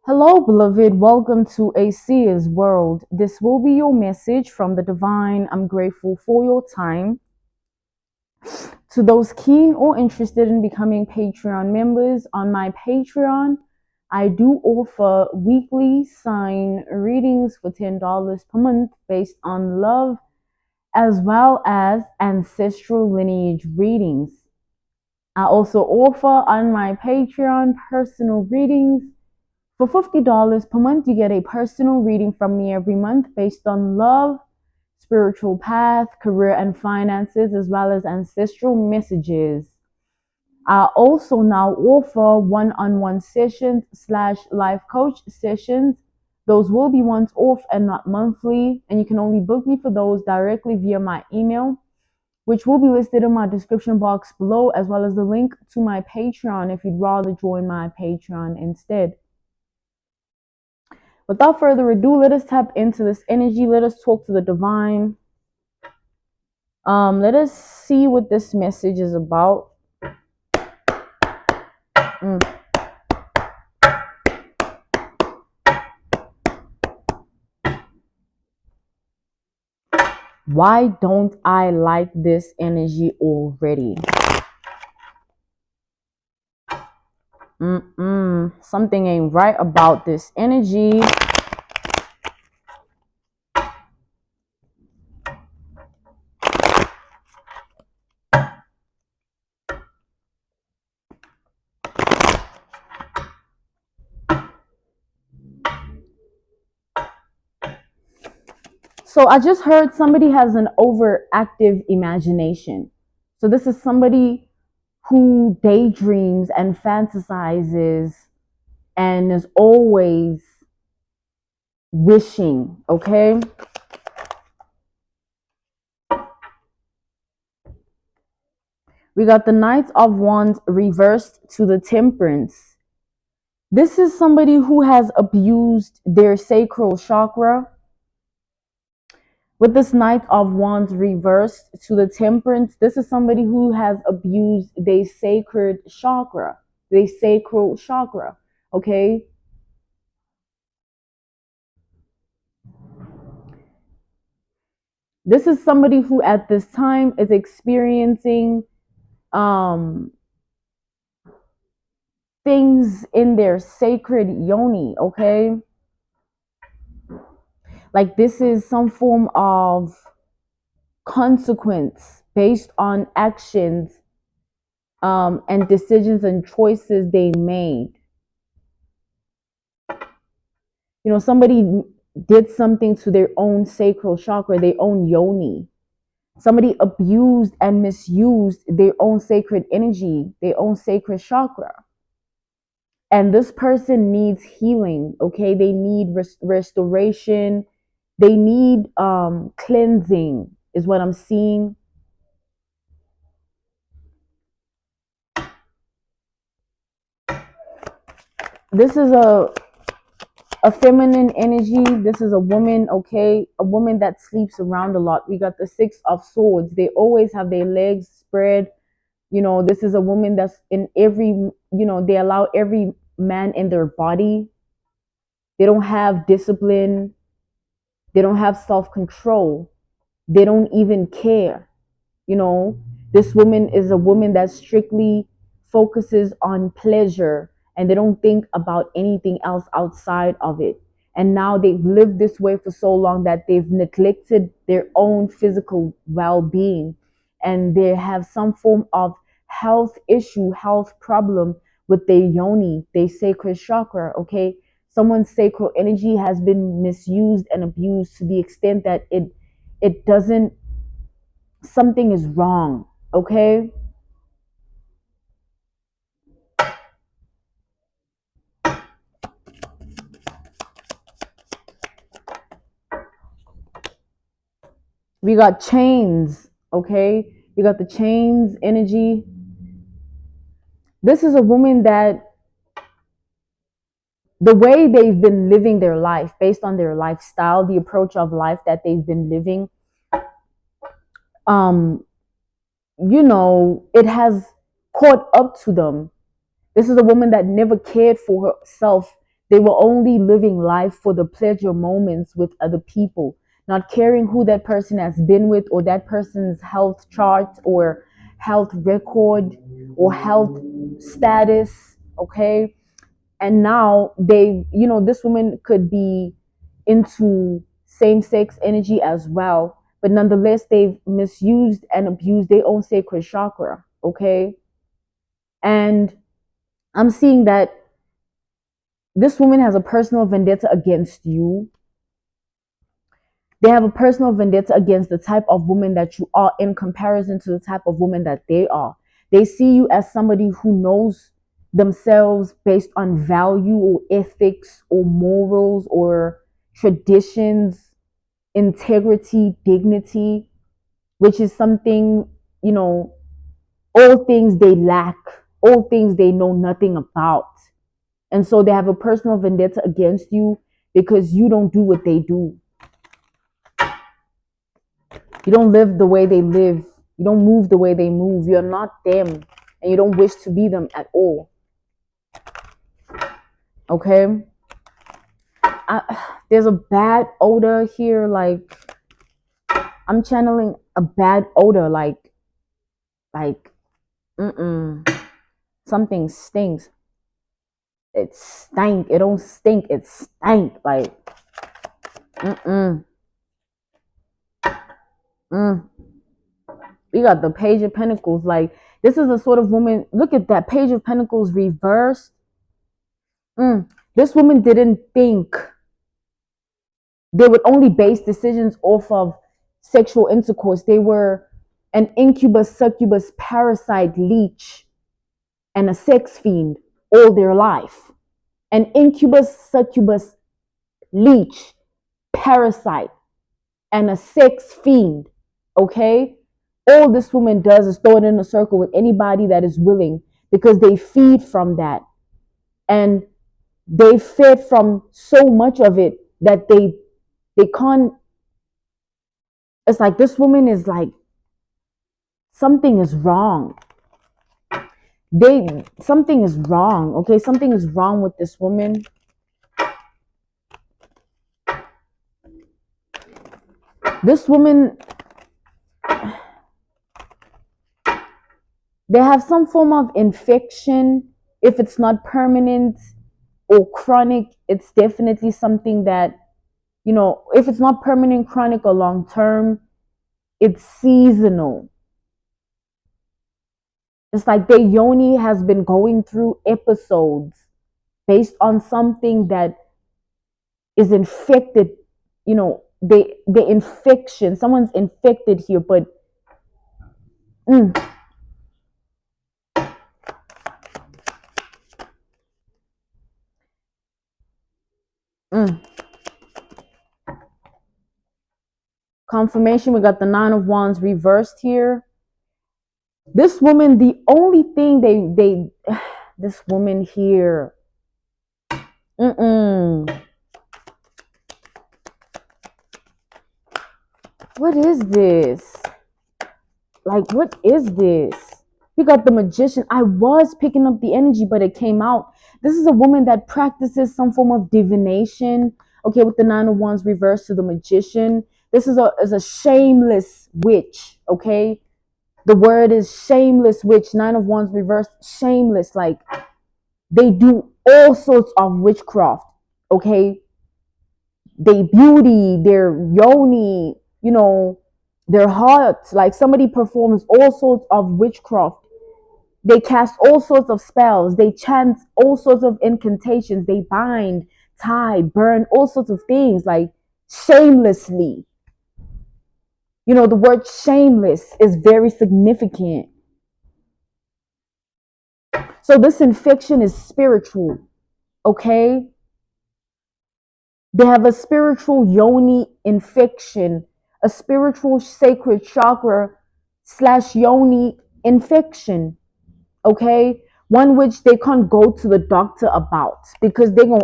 Hello, beloved. Welcome to A Seer's World. This will be your message from the divine. I'm grateful for your time. To those keen or interested in becoming Patreon members, on my Patreon, I do offer weekly sign readings for $10 per month based on love, as well as ancestral lineage readings. I also offer on my Patreon personal readings. For $50 per month, you get a personal reading from me every month based on love, spiritual path, career and finances, as well as ancestral messages. I also now offer one-on-one sessions / life coach sessions. Those will be once off and not monthly, and you can only book me for those directly via my email, which will be listed in my description box below, as well as the link to my Patreon if you'd rather join my Patreon instead. Without further ado, let us tap into this energy. Let us talk to the divine. Let us see what this message is about. Why don't I like this energy already? Something ain't right about this energy. So I just heard somebody has an overactive imagination. So this is somebody who daydreams and fantasizes and is always wishing, okay? We got the Knight of Wands reversed to the Temperance. This is somebody who has abused their sacral chakra. With this Knight of Wands reversed to the Temperance, this is somebody who has abused their sacred chakra, their sacral chakra, okay? This is somebody who at this time is experiencing things in their sacred yoni, okay? Like this is some form of consequence based on actions and decisions and choices they made. You know, somebody did something to their own sacral chakra, their own yoni. Somebody abused and misused their own sacred energy, their own sacred chakra. And this person needs healing, okay? They need restoration. They need cleansing, is what I'm seeing. This is a feminine energy. This is a woman, okay? A woman that sleeps around a lot. We got the Six of Swords. They always have their legs spread. You know, this is a woman that's in every, they allow every man in their body. They don't have discipline. They don't have self-control. They don't even care. You know, this woman is a woman that strictly focuses on pleasure and they don't think about anything else outside of it. And now they've lived this way for so long that they've neglected their own physical well-being, and they have some form of health issue, health problem with their yoni, their sacred chakra, okay? Someone's sacral energy has been misused and abused to the extent that it doesn't, something is wrong, okay? We got chains, okay? We got the chains energy. This is a woman that the way they've been living their life based on their lifestyle, the approach of life that they've been living, it has caught up to them. This is a woman that never cared for herself. They were only living life for the pleasure moments with other people, not caring who that person has been with or that person's health chart or health record or health status. Okay. And now this woman could be into same-sex energy as well, but nonetheless they've misused and abused their own sacred chakra. Okay. And I'm seeing that this woman has a personal vendetta against you. They have a personal vendetta against the type of woman that you are in comparison to the type of woman that they are. They see you as somebody who knows themselves based on value or ethics or morals or traditions, integrity, dignity, which is something, all things they lack, all things they know nothing about. And so they have a personal vendetta against you because you don't do what they do. You don't live the way they live. You don't move the way they move. You're not them. And you don't wish to be them at all. Okay? There's a bad odor here. Like, I'm channeling a bad odor. Like, something stinks. It stank. It don't stink. It stank. Like, We got the Page of Pentacles. Like, this is a sort of woman. Look at that Page of Pentacles reversed. This woman didn't think they would only base decisions off of sexual intercourse. They were an incubus, succubus, parasite, leech, and a sex fiend all their life. An incubus, succubus, leech, parasite, and a sex fiend. Okay? All this woman does is throw it in a circle with anybody that is willing, because they feed from that. And they fed from so much of it that they can't. It's like this woman is like, something is wrong. Something is wrong. Okay, something is wrong with this woman. This woman, they have some form of infection. If it's not permanent or chronic, it's definitely something that, if it's not permanent, chronic, or long term, it's seasonal. It's like their yoni has been going through episodes based on something that is infected. The infection, someone's infected here, but confirmation, we got the Nine of Wands reversed here. This woman, the only thing this woman here, what is this? Like, what is this? We got the Magician. I was picking up the energy, but it came out. This is a woman that practices some form of divination. Okay, with the Nine of Wands reversed to the Magician. This is a shameless witch. Okay, the word is shameless witch. Nine of Wands reversed, shameless. Like, they do all sorts of witchcraft. Okay, they beauty, their yoni, their heart. Like, somebody performs all sorts of witchcraft. They cast all sorts of spells. They chant all sorts of incantations. They bind, tie, burn, all sorts of things, like, shamelessly. The word shameless is very significant. So this infection is spiritual. Okay? They have a spiritual yoni infection, a spiritual sacred chakra / yoni infection. Okay, one which they can't go to the doctor about, because they're going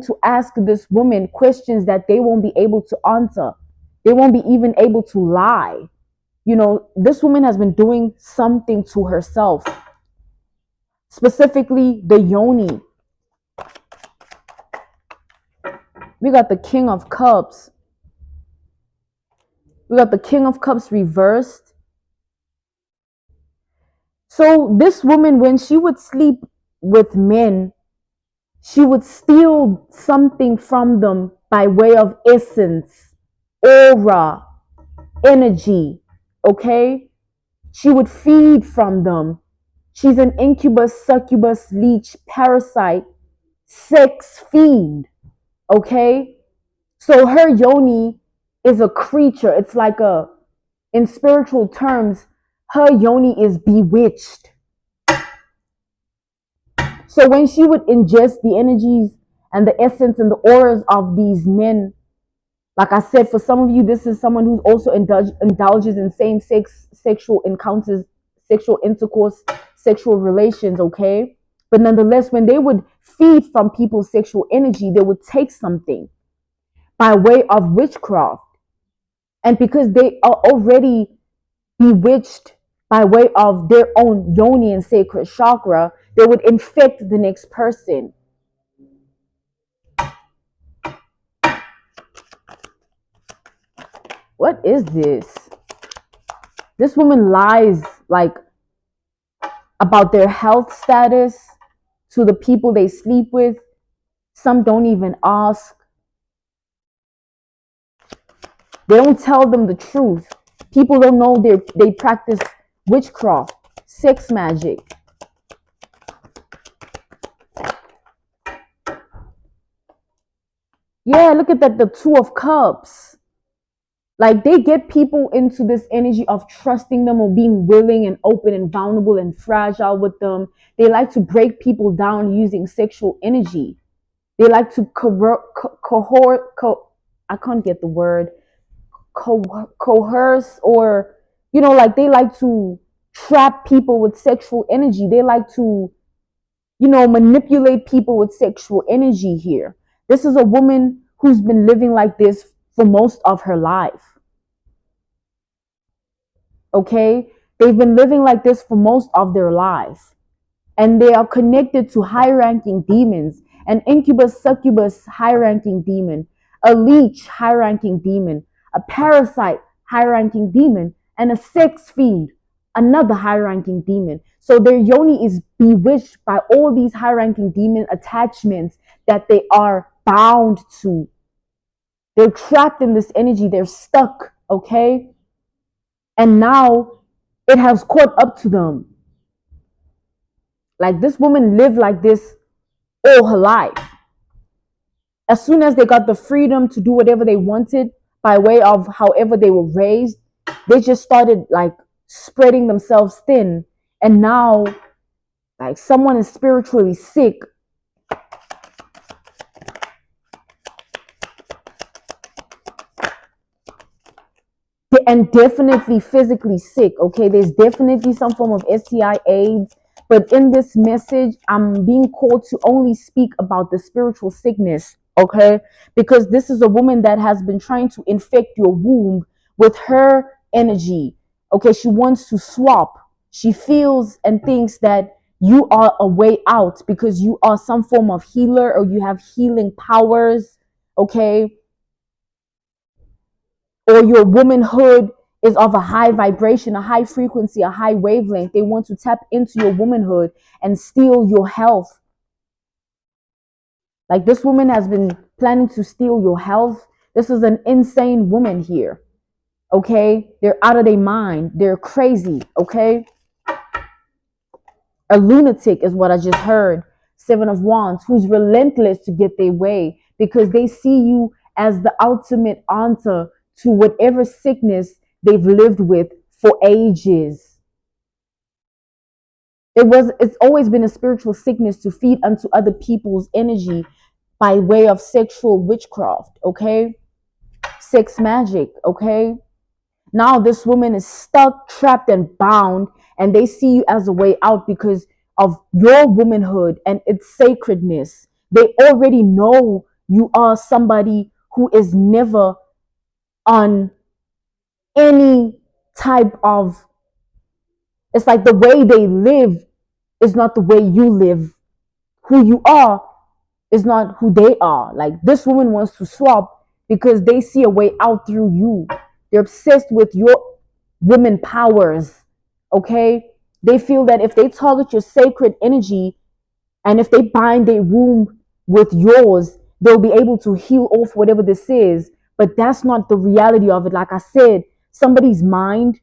to ask this woman questions that they won't be able to answer. They won't be even able to lie. This woman has been doing something to herself, specifically the yoni. We got the King of Cups. We got the King of Cups reversed. So this woman, when she would sleep with men, she would steal something from them by way of essence, aura, energy. Okay? She would feed from them. She's an incubus, succubus, leech, parasite, sex fiend. Okay? So her yoni is a creature. It's like in spiritual terms, her yoni is bewitched. So when she would ingest the energies and the essence and the auras of these men, like I said, for some of you, this is someone who's also indulges in same-sex sexual encounters, sexual intercourse, sexual relations, okay? But nonetheless, when they would feed from people's sexual energy, they would take something by way of witchcraft. And because they are already bewitched by way of their own yoni and sacred chakra, they would infect the next person. What is this? This woman lies like about their health status to the people they sleep with. Some don't even ask. They don't tell them the truth. People don't know they practice witchcraft, sex magic. Yeah, look at that, the Two of Cups. Like they get people into this energy of trusting them or being willing and open and vulnerable and fragile with them. They like to break people down using sexual energy. They like to I can't get the word, coerce, or, like they like to trap people with sexual energy. They like to, manipulate people with sexual energy here. This is a woman who's been living like this for most of her life. Okay? They've been living like this for most of their life. And they are connected to high-ranking demons. An incubus, succubus, high-ranking demon. A leech, high-ranking demon. A parasite, high-ranking demon. And a sex fiend, another high-ranking demon. So their yoni is bewitched by all these high-ranking demon attachments that they are bound to. They're trapped in this energy. They're stuck, okay? And now it has caught up to them. Like this woman lived like this all her life. As soon as they got the freedom to do whatever they wanted by way of however they were raised, they just started like spreading themselves thin. And now, like, someone is spiritually sick. And definitely physically sick, okay? There's definitely some form of STI, AIDS. But in this message, I'm being called to only speak about the spiritual sickness, okay? Because this is a woman that has been trying to infect your womb with her energy, okay? She wants to swap. She feels and thinks that you are a way out because you are some form of healer or you have healing powers, okay? Or your womanhood is of a high vibration, a high frequency, a high wavelength. They want to tap into your womanhood and steal your health. Like this woman has been planning to steal your health. This is an insane woman here. Okay? They're out of their mind. They're crazy. Okay? A lunatic is what I just heard. Seven of Wands, who's relentless to get their way because they see you as the ultimate answer to whatever sickness they've lived with for ages. It's always been a spiritual sickness to feed unto other people's energy by way of sexual witchcraft, okay? Sex magic, okay? Now this woman is stuck, trapped, and bound, and they see you as a way out because of your womanhood and its sacredness. They already know you are somebody who is never on any type of, it's like the way they live is not the way you live. Who you are is not who they are. Like, this woman wants to swap because they see a way out through you. They're obsessed with your women powers. Okay, they feel that if they target your sacred energy and if they bind their womb with yours, they'll be able to heal off whatever this is. But that's not the reality of it. Like I said, somebody's mind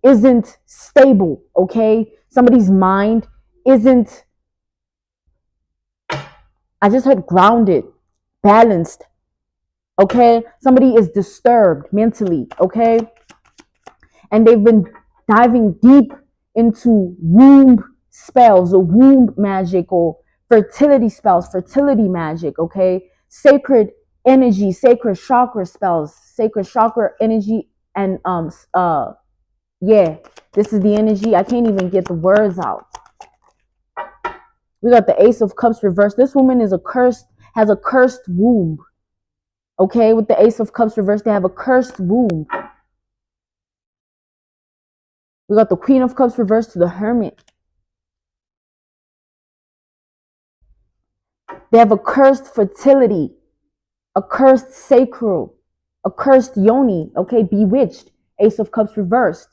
isn't stable. Okay, somebody's mind isn't, I just heard grounded, balanced. Okay, somebody is disturbed mentally. Okay, and they've been diving deep into womb spells or womb magic or fertility spells, fertility magic. Okay, sacred energy, sacred chakra spells, sacred chakra energy, and yeah, this is the energy. I can't even get the words out. We got the Ace of Cups reversed. This woman is has a cursed womb. Okay, with the Ace of Cups reversed, they have a cursed womb. We got the Queen of Cups reversed to the Hermit. They have a cursed fertility, a cursed sacral, a cursed yoni. Okay, bewitched. Ace of Cups reversed.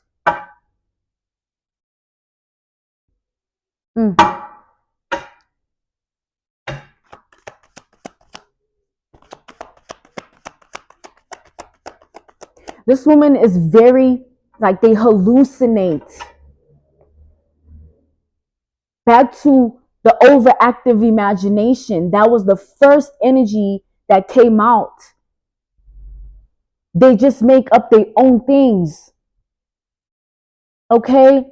This woman is very, like, they hallucinate. Back to the overactive imagination. That was the first energy that came out. They just make up their own things. Okay?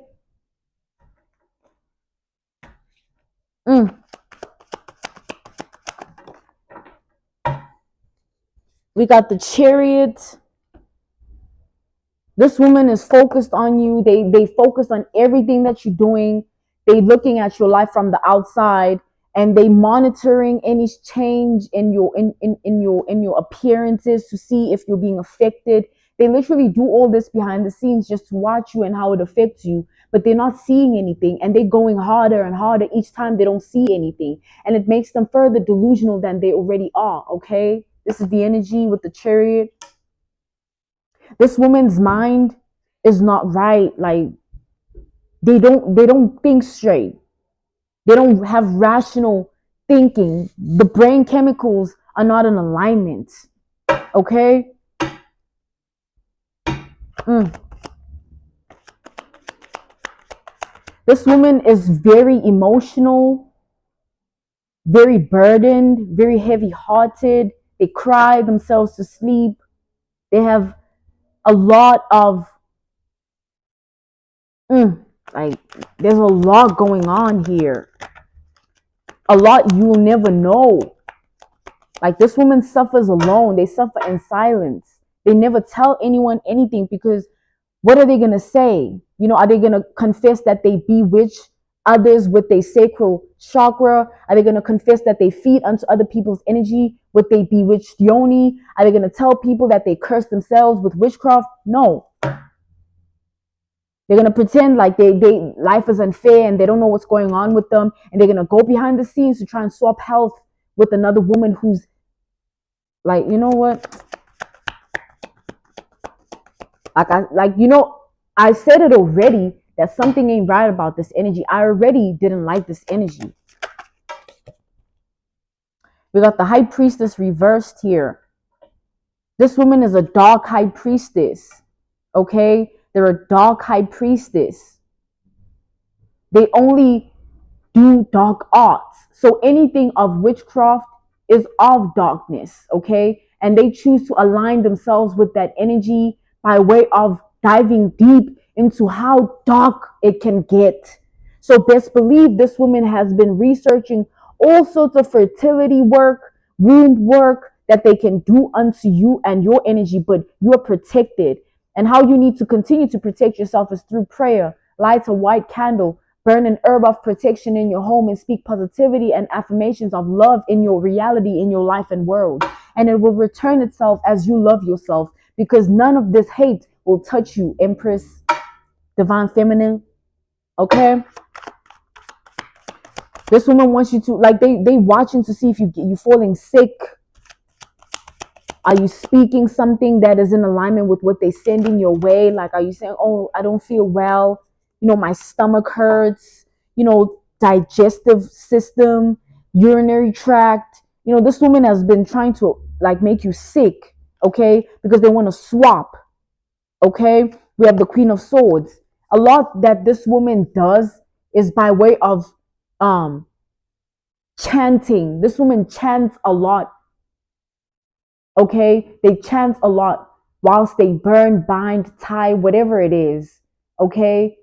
We got the Chariot. This woman is focused on you. They focus on everything that you're doing. They looking at your life from the outside, and they monitoring any change in your appearances to see if you're being affected. They literally do all this behind the scenes just to watch you and how it affects you, but they're not seeing anything, and they're going harder and harder each time they don't see anything, and it makes them further delusional than they already are. Okay, this is the energy with the Chariot. This woman's mind is not right. Like, they don't think straight. They don't have rational thinking. The brain chemicals are not in alignment. Okay? This woman is very emotional, very burdened, very heavy-hearted. They cry themselves to sleep. They have a lot of like, there's a lot going on here. A lot you'll never know. Like, this woman suffers alone. They suffer in silence. They never tell anyone anything, because what are they going to say? You know, are they going to confess that they bewitch others with their sacral chakra? Are they going to confess that they feed unto other people's energy with their bewitched yoni? Are they going to tell people that they curse themselves with witchcraft? No. They're going to pretend like they life is unfair and they don't know what's going on with them. And they're going to go behind the scenes to try and swap health with another woman who's like, you know what? I said it already that something ain't right about this energy. I already didn't like this energy. We got the High Priestess reversed here. This woman is a dark High Priestess. Okay? They're a dark High Priestess. They only do dark arts. So anything of witchcraft is of darkness. Okay? And they choose to align themselves with that energy by way of diving deep into how dark it can get. So best believe this woman has been researching all sorts of fertility work, womb work that they can do unto you and your energy, but you're protected. And how you need to continue to protect yourself is through prayer. Light a white candle, burn an herb of protection in your home, and speak positivity and affirmations of love in your reality, in your life and world. And it will return itself as you love yourself, because none of this hate will touch you, Empress, Divine Feminine. Okay? This woman wants you to, like, they watching to see if you falling sick. Are you speaking something that is in alignment with what they sending your way? Like, are you saying, oh, I don't feel well, my stomach hurts, digestive system, urinary tract. This woman has been trying to, like, make you sick, okay, because they want to swap. Okay, we have the Queen of Swords. A lot that this woman does is by way of um chanting. This woman chants a lot. Okay, they chant a lot whilst they burn, bind, tie, whatever it is. Okay,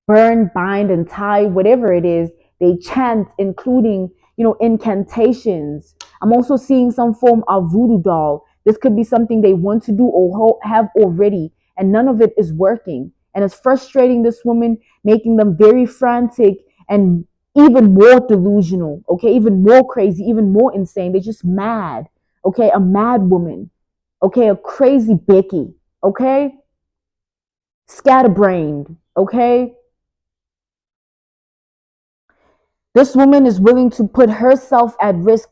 burn, bind, and tie, whatever it is. They chant, including, incantations. I'm also seeing some form of voodoo doll. This could be something they want to do or have already, and none of it is working. And it's frustrating this woman, making them very frantic and even more delusional, okay? Even more crazy, even more insane. They're just mad, okay? A mad woman, okay? A crazy Becky, okay? Scatterbrained, okay? This woman is willing to put herself at risk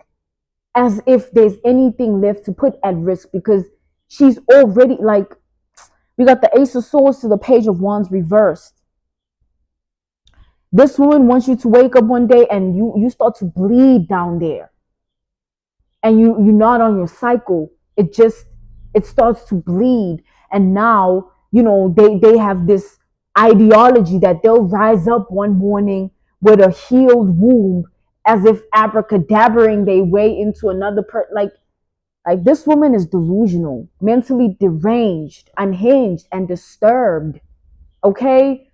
as if there's anything left to put at risk, because she's already, like, we got the Ace of Swords to the Page of Wands reversed. This woman wants you to wake up one day and you start to bleed down there, and you're not on your cycle. It starts to bleed, and now they have this ideology that they'll rise up one morning with a healed womb, as if abracadabraing their way into another like this woman is delusional, mentally deranged, unhinged, and disturbed. Okay,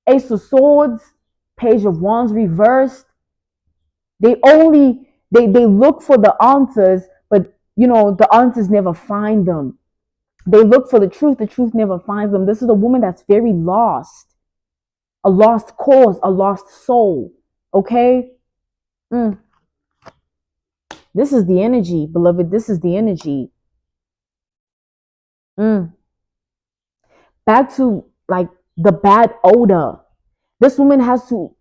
Ace of Swords, Page of Wands reversed. They look for the answers, but the answers never find them. They look for the truth never finds them. This is a woman that's very lost, a lost cause, a lost soul. Okay. This is the energy, beloved. This is the energy. Back to, like, the bad odor. This woman has to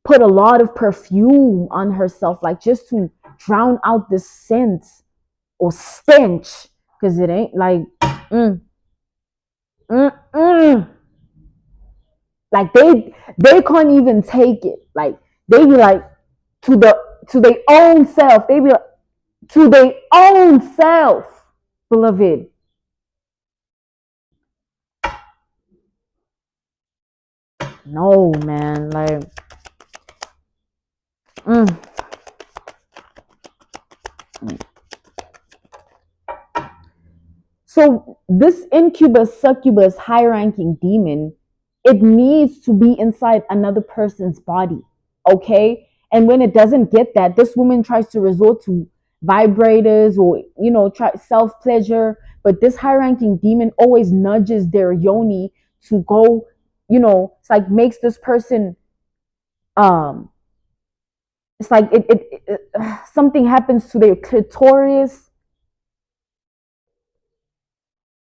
put a lot of perfume on herself, like, just to drown out this scent or stench, because it ain't like, like they can't even take it. Like, they be like, to their own self. They be like, to their own self, beloved. No, man, like, So this incubus, succubus, high-ranking demon, it needs to be inside another person's body, okay? And when it doesn't get that, this woman tries to resort to vibrators or, try self-pleasure. But this high-ranking demon always nudges their yoni to go, it's like makes this person, it's like something happens to their clitoris.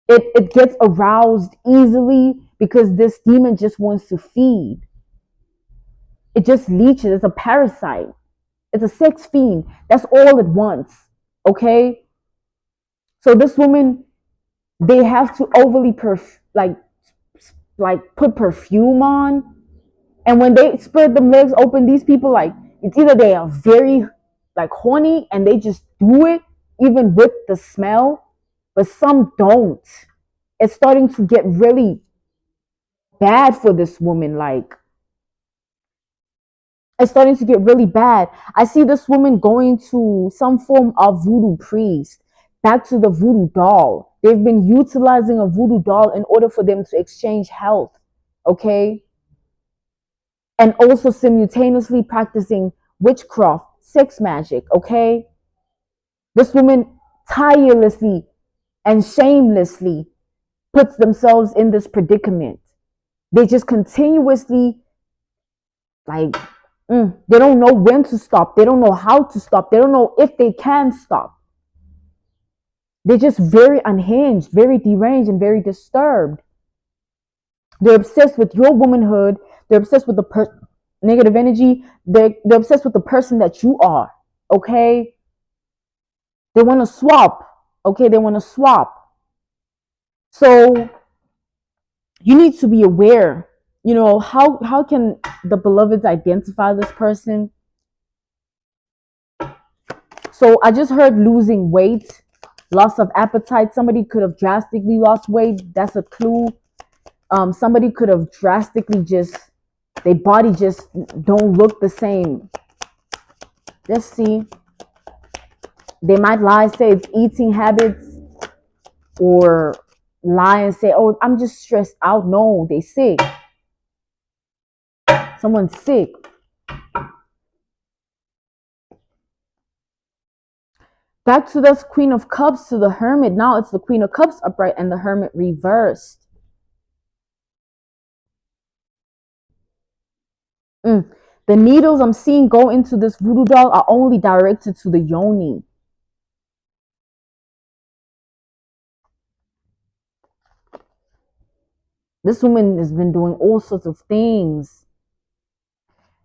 It gets aroused easily because this demon just wants to feed. It just leeches. It's a parasite. It's a sex fiend. That's all it wants. Okay? So this woman, they have to overly like put perfume on. And when they spread them legs open, these people, like, it's either they are very, like, horny and they just do it even with the smell, but some don't. It's starting to get really bad for this woman. Like, it's starting to get really bad. I see this woman going to some form of voodoo priest, back to the voodoo doll. They've been utilizing a voodoo doll in order for them to exchange health, okay? And also simultaneously practicing witchcraft, sex magic, okay? This woman tirelessly and shamelessly puts themselves in this predicament. They just continuously, like, they don't know when to stop. They don't know how to stop. They don't know if they can stop. They're just very unhinged, very deranged, and very disturbed. They're obsessed with your womanhood. They're obsessed with the negative energy. They're obsessed with the person that you are. Okay, they want to swap. Okay, they want to swap. So you need to be aware. You know, how can the beloveds identify this person? So I just heard losing weight, loss of appetite. Somebody could have drastically lost weight. That's a clue. Somebody could have drastically just, their body just don't look the same. Let's see. They might lie, say it's eating habits, or lie and say, oh, I'm just stressed out. No, they sick. Someone's sick. Back to this Queen of Cups to the Hermit. Now it's the Queen of Cups upright and the Hermit reversed. The needles I'm seeing go into this voodoo doll are only directed to the yoni. This woman has been doing all sorts of things.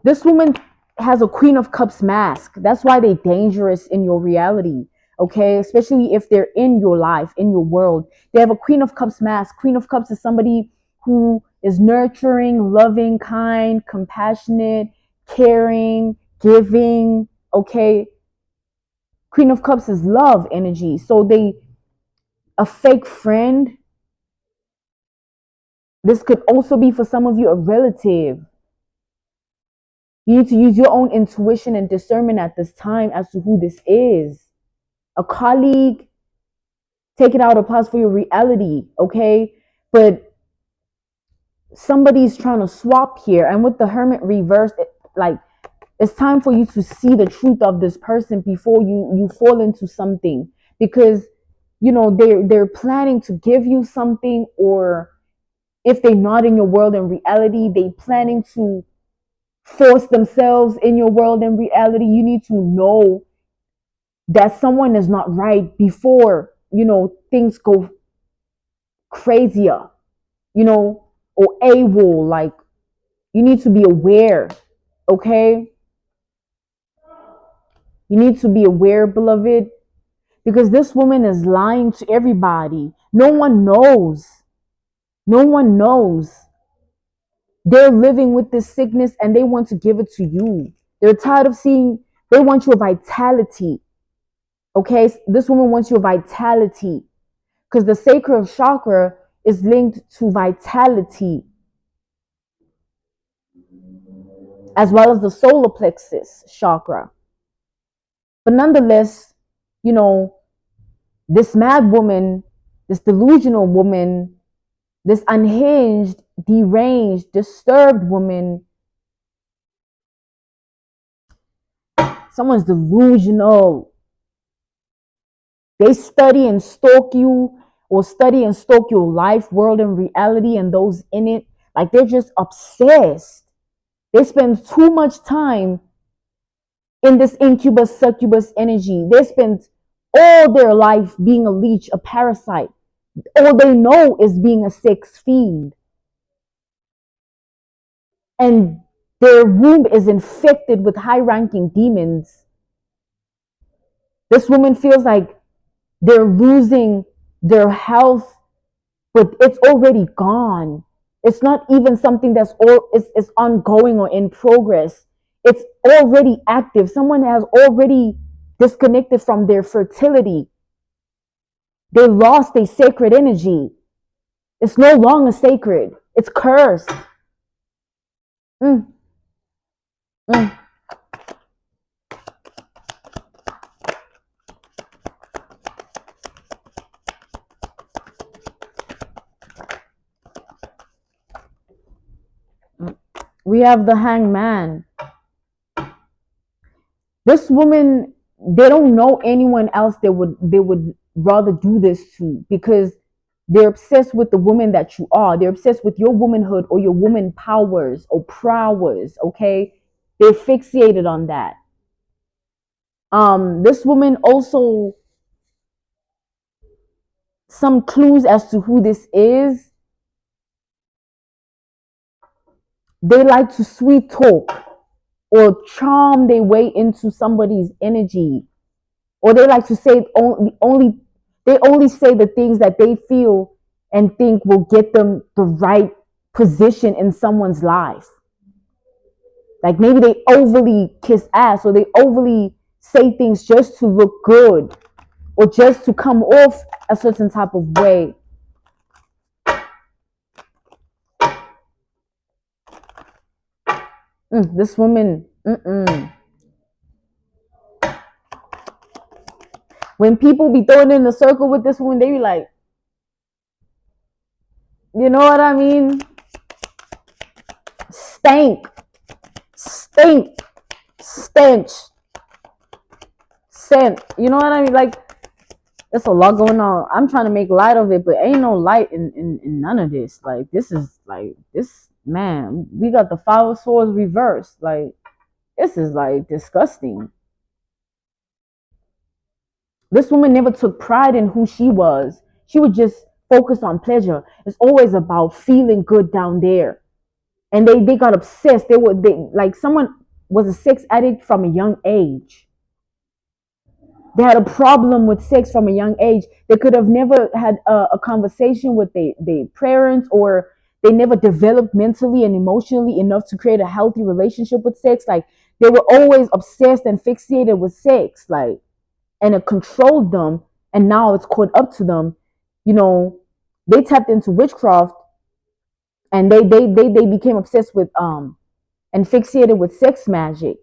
This woman has a Queen of Cups mask. That's why they're dangerous in your reality. Okay, especially if they're in your life, in your world. They have a Queen of Cups mask. Queen of Cups is somebody who is nurturing, loving, kind, compassionate, caring, giving. Okay, Queen of Cups is love energy. So a fake friend. This could also be for some of you a relative. You need to use your own intuition and discernment at this time as to who this is. A colleague, take it out of pause for your reality, okay? But somebody's trying to swap here. And with the Hermit reversed, it's time for you to see the truth of this person before you fall into something. Because, you know, they're planning to give you something, or if they're not in your world in reality, they planning to force themselves in your world in reality. You need to know that someone is not right before, you know, things go crazier, you know, or AWOL. Like, you need to be aware, okay? You need to be aware, beloved, because this woman is lying to everybody. No one knows. No one knows. They're living with this sickness and they want to give it to you. They're tired of seeing, they want your vitality. Okay, this woman wants your vitality because the sacral chakra is linked to vitality, as well as the solar plexus chakra. But nonetheless, you know, this mad woman, this delusional woman, this unhinged, deranged, disturbed woman, someone's delusional. They study and stalk you, or study and stalk your life, world, and reality, and those in it. Like, they're just obsessed. They spend too much time in this incubus, succubus energy. They spend all their life being a leech, a parasite. All they know is being a sex fiend. And their womb is infected with high-ranking demons. This woman feels like they're losing their health, but it's already gone. It's not even something that's is ongoing or in progress. It's already active. Someone has already disconnected from their fertility. They lost their sacred energy. It's no longer sacred. It's cursed. Mm, mm. We have the hangman. This woman, they don't know anyone else they would rather do this to, because they're obsessed with the woman that you are. They're obsessed with your womanhood or your woman powers or prowess, okay? They're fixated on that. This woman also, some clues as to who this is. They like to sweet talk. or charm their way into somebody's energy, or they like to say only they only say the things that they feel and think will get them the right position in someone's life. Like maybe they overly kiss ass, or they overly say things just to look good, or just to come off a certain type of way. This woman, when people be throwing in the circle with this woman, they be like, you know what I mean? Stank, stink, stench, scent. You know what I mean? Like, there's a lot going on. I'm trying to make light of it, but ain't no light in none of this. Like, this is like, this, man, we got the Five of Swords reversed. Like, this is like disgusting. This woman never took pride in who she was. She would just focus on pleasure. It's always about feeling good down there. And they got obsessed. They like someone was a sex addict from a young age. They had a problem with sex from a young age. They could have never had a conversation with their parents, or they never developed mentally and emotionally enough to create a healthy relationship with sex. Like they were always obsessed and fixated with sex, like, and it controlled them. And now it's caught up to them. You know, they tapped into witchcraft, and they became obsessed with and fixated with sex magic.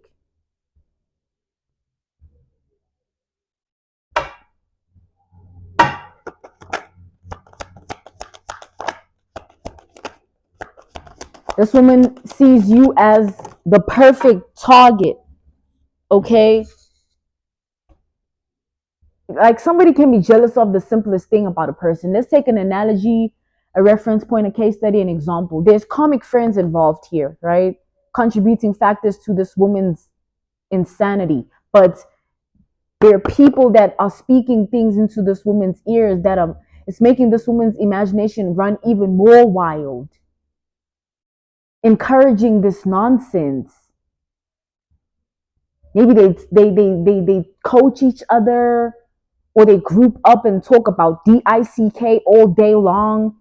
This woman sees you as the perfect target, okay? Like somebody can be jealous of the simplest thing about a person. Let's take an analogy, a reference point, a case study, an example. There's comic friends involved here, right? Contributing factors to this woman's insanity. But there are people that are speaking things into this woman's ears that it's making this woman's imagination run even more wild, encouraging this nonsense. Maybe they coach each other, or they group up and talk about DICK all day long,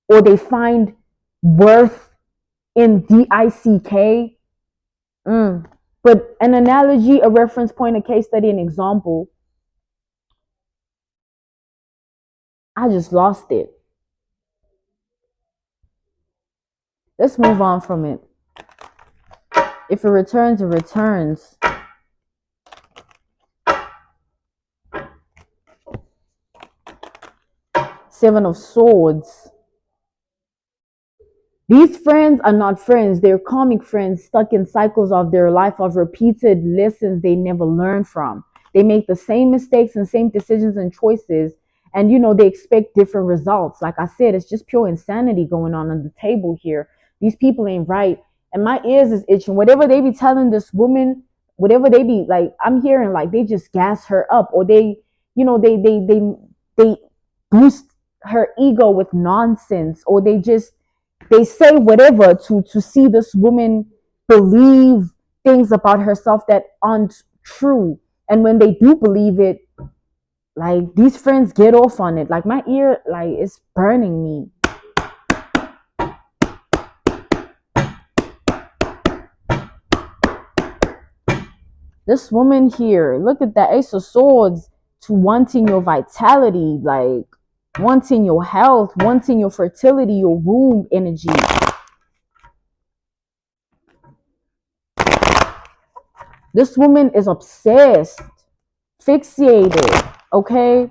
or they find worth in DICK. But an analogy, a reference point, a case study, an example, I just lost it. Let's move on from it. If it returns, it returns. Seven of Swords. These friends are not friends. They're karmic friends stuck in cycles of their life of repeated lessons they never learn from. They make the same mistakes and same decisions and choices. And, they expect different results. Like I said, it's just pure insanity going on the table here. These people ain't right. And my ears is itching. Whatever they be telling this woman, whatever they be like, I'm hearing like they just gas her up, or they boost her ego with nonsense, or they say whatever to see this woman believe things about herself that aren't true. And when they do believe it, like these friends get off on it. Like my ear, like it's burning me. This woman here, look at that Ace of Swords, to wanting your vitality, like wanting your health, wanting your fertility, your womb energy. This woman is obsessed, fixated, okay?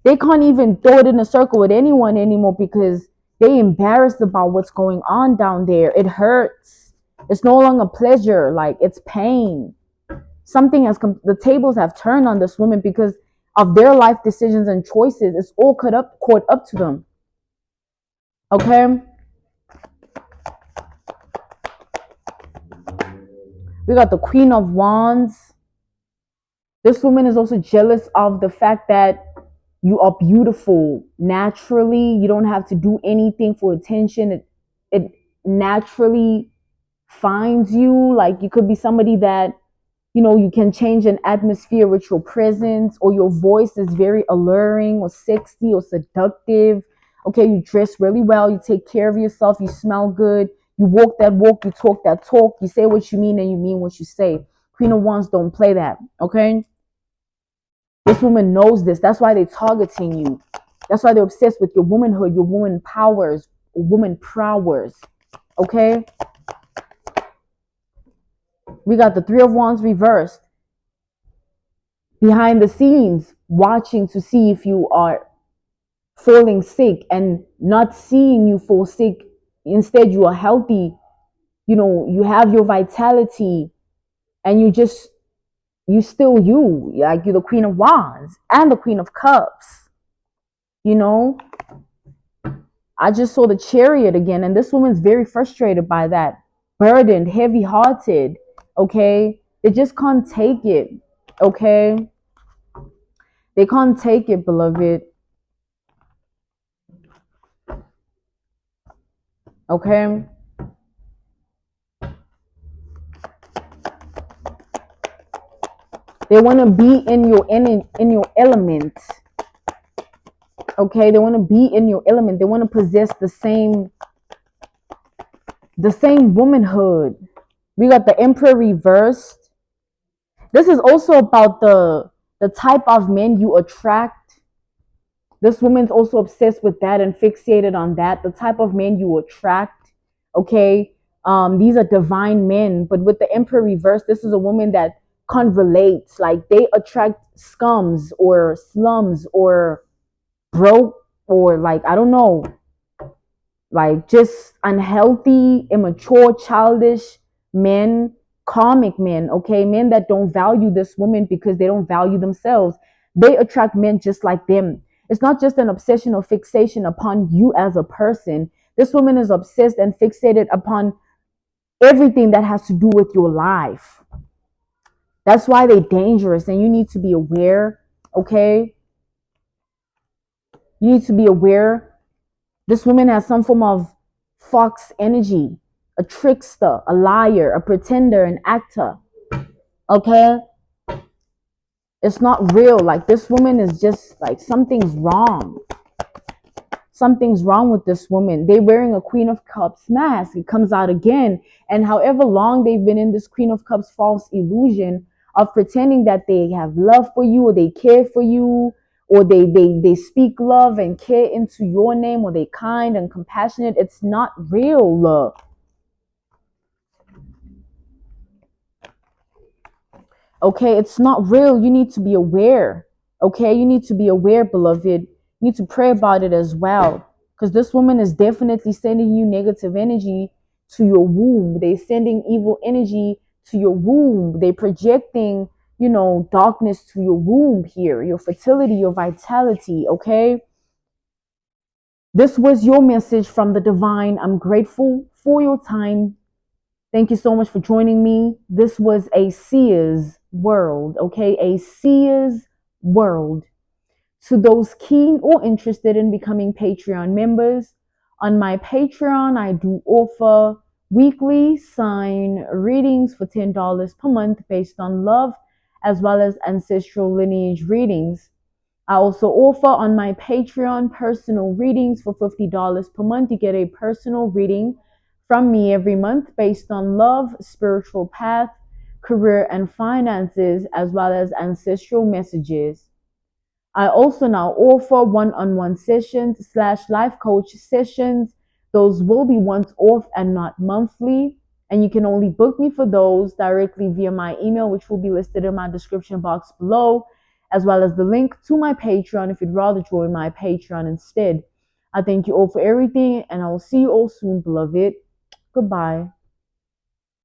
They can't even throw it in a circle with anyone anymore because they embarrassed about what's going on down there. It hurts. It's no longer pleasure, like it's pain. Something the tables have turned on this woman because of their life decisions and choices. It's all caught up to them. Okay? We got the Queen of Wands. This woman is also jealous of the fact that you are beautiful naturally. You don't have to do anything for attention. It naturally finds you. Like you could be somebody that, you know, you can change an atmosphere with your presence, or your voice is very alluring or sexy or seductive. Okay, you dress really well, you take care of yourself, you smell good, you walk that walk, you talk that talk, you say what you mean and you mean what you say. Queen of Wands don't play that. Okay, this woman knows this. That's why they're targeting you. That's why they're obsessed with your womanhood, your woman powers, woman prowess. Okay, we got the Three of Wands reversed. Behind the scenes, watching to see if you are falling sick and not seeing you fall sick. Instead, you are healthy. You know, you have your vitality, and you still you. Like you're the Queen of Wands and the Queen of Cups. You know, I just saw the Chariot again, and this woman's very frustrated by that, burdened, heavy hearted. Okay, they just can't take it. Okay, they can't take it, beloved. Okay, they want to be in your element. Okay, they want to be in your element. They want to possess the same womanhood. We got the Emperor reversed. This is also about the type of men you attract. This woman's also obsessed with that and fixated on that. The type of men you attract. Okay, these are divine men, but with the Emperor reversed, this is a woman that can't relate. Like they attract scums or slums or broke, or like, I don't know, like just unhealthy, immature, childish men, karmic men. Okay, men that don't value this woman because they don't value themselves. They attract men just like them. It's not just an obsession or fixation upon you as a person. This woman is obsessed and fixated upon everything that has to do with your life. That's why they're dangerous, and you need to be aware. Okay, you need to be aware. This woman has some form of fox energy, a trickster, a liar, a pretender, an actor. Okay, it's not real. Like this woman is just like, something's wrong. Something's wrong with this woman. They're wearing a Queen of Cups mask. It comes out again. And however long they've been in this Queen of Cups false illusion of pretending that they have love for you, or they care for you, or they speak love and care into your name, or they kind and compassionate, it's not real love. Okay, it's not real. You need to be aware. Okay, you need to be aware, beloved. You need to pray about it as well. Because this woman is definitely sending you negative energy to your womb. They're sending evil energy to your womb. They're projecting, you know, darkness to your womb here, your fertility, your vitality. Okay, this was your message from the divine. I'm grateful for your time. Thank you so much for joining me. This was a seer's world, okay? A seer's world. To those keen or interested in becoming Patreon members, on my Patreon, I do offer weekly sign readings for $10 per month based on love, as well as ancestral lineage readings. I also offer on my Patreon personal readings for $50 per month. You get a personal reading from me every month based on love, spiritual path, career, and finances, as well as ancestral messages. I also now offer one-on-one sessions / life coach sessions. Those will be once off and not monthly. And you can only book me for those directly via my email, which will be listed in my description box below, as well as the link to my Patreon if you'd rather join my Patreon instead. I thank you all for everything, and I will see you all soon, beloved. Goodbye.